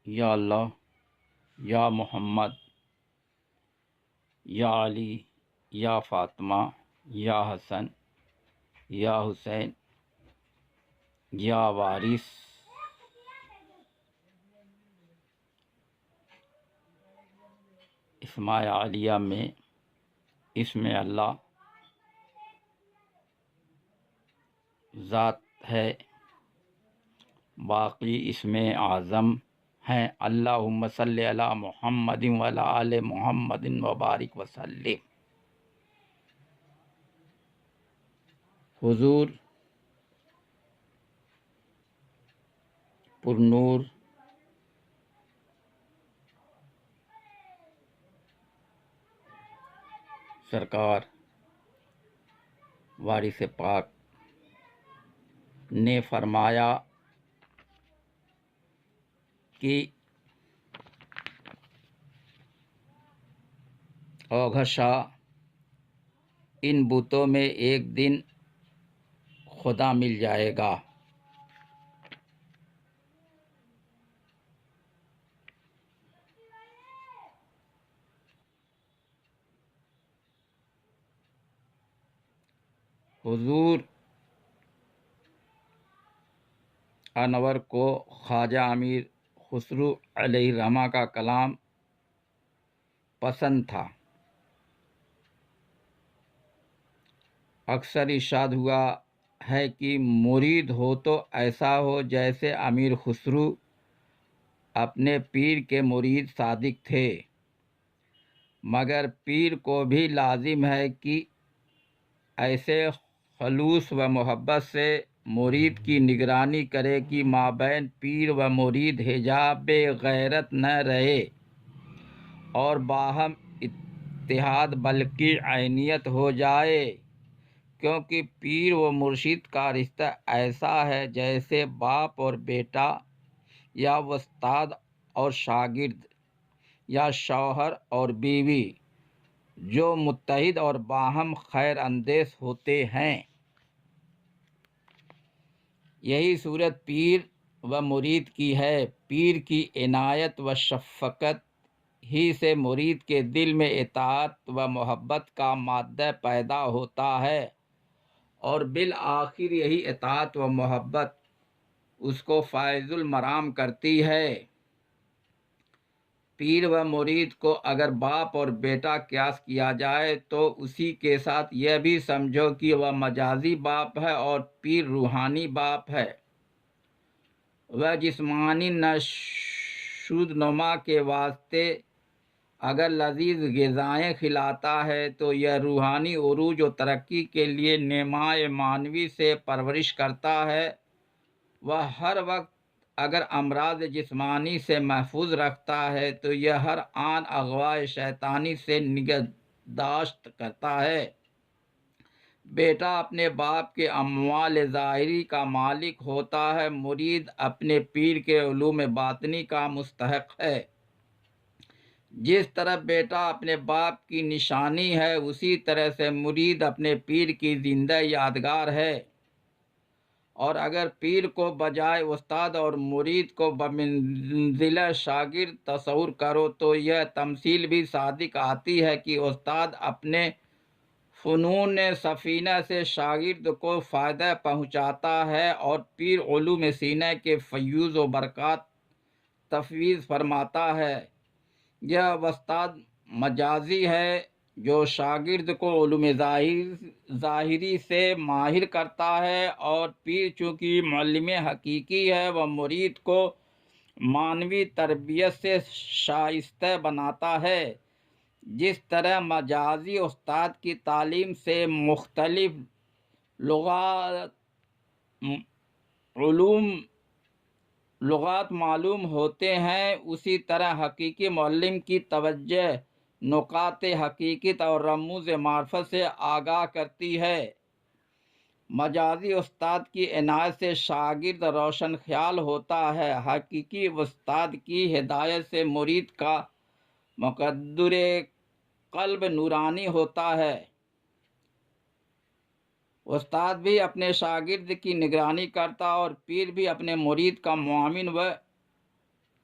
یا اللہ، یا محمد، یا علی، یا فاطمہ، یا حسن، یا حسین، یا وارث۔ اسماء عالیہ میں اسم اللہ ذات ہے، باقی اسم اعظم ہیں۔ اللہم صلی علی محمد وعلی آل محمد وبارک وسلم۔ حضور پرنور سرکار وارث پاک نے فرمایا کہ اوگھشا ان بتوں میں ایک دن خدا مل جائے گا۔ حضور انور کو خواجہ امیر خسرو علیہ الرحمہ کا کلام پسند تھا۔ اکثر ارشاد ہوا ہے کہ مرید ہو تو ایسا ہو جیسے امیر خسرو اپنے پیر کے مرید صادق تھے، مگر پیر کو بھی لازم ہے کہ ایسے خلوص و محبت سے مرید کی نگرانی کرے کہ مابین پیر و مرید حجاب غیرت نہ رہے اور باہم اتحاد بلکہ عینیت ہو جائے، کیونکہ پیر و مرشد کا رشتہ ایسا ہے جیسے باپ اور بیٹا، یا استاد اور شاگرد، یا شوہر اور بیوی، جو متحد اور باہم خیر اندیش ہوتے ہیں۔ یہی صورت پیر و مرید کی ہے۔ پیر کی عنایت و شفقت ہی سے مرید کے دل میں اطاعت و محبت کا مادہ پیدا ہوتا ہے، اور بالآخر یہی اطاعت و محبت اس کو فائز المرام کرتی ہے۔ پیر و مرید کو اگر باپ اور بیٹا قیاس کیا جائے تو اسی کے ساتھ یہ بھی سمجھو کہ وہ مجازی باپ ہے اور پیر روحانی باپ ہے۔ وہ جسمانی نشوونما کے واسطے اگر لذیذ غذائیں کھلاتا ہے تو یہ روحانی عروج و ترقی کے لیے نمائے معنوی سے پرورش کرتا ہے۔ وہ ہر وقت اگر امراض جسمانی سے محفوظ رکھتا ہے تو یہ ہر آن اغوائے شیطانی سے نگہداشت کرتا ہے۔ بیٹا اپنے باپ کے اموال ظاہری کا مالک ہوتا ہے، مرید اپنے پیر کے علوم باطنی کا مستحق ہے۔ جس طرح بیٹا اپنے باپ کی نشانی ہے، اسی طرح سے مرید اپنے پیر کی زندہ یادگار ہے۔ اور اگر پیر کو بجائے استاد اور مرید کو بمنزلہ شاگرد تصور کرو تو یہ تمثیل بھی صادق آتی ہے کہ استاد اپنے فنون سفینہ سے شاگرد کو فائدہ پہنچاتا ہے، اور پیر علوم سینہ کے فیوز و برکات تفویض فرماتا ہے۔ یہ استاد مجازی ہے جو شاگرد کو علوم ظاہری سے ماہر کرتا ہے، اور پیر چونکہ معلم حقیقی ہے وہ مرید کو معنوی تربیت سے شائستہ بناتا ہے۔ جس طرح مجازی استاد کی تعلیم سے مختلف لغات معلوم ہوتے ہیں، اسی طرح حقیقی معلم کی توجہ نقاط حقیقت اور رموز معرفت سے آگاہ کرتی ہے۔ مجازی استاد کی عنایت سے شاگرد روشن خیال ہوتا ہے، حقیقی استاد کی ہدایت سے مرید کا مقدر قلب نورانی ہوتا ہے۔ استاد بھی اپنے شاگرد کی نگرانی کرتا اور پیر بھی اپنے مرید کا معاون و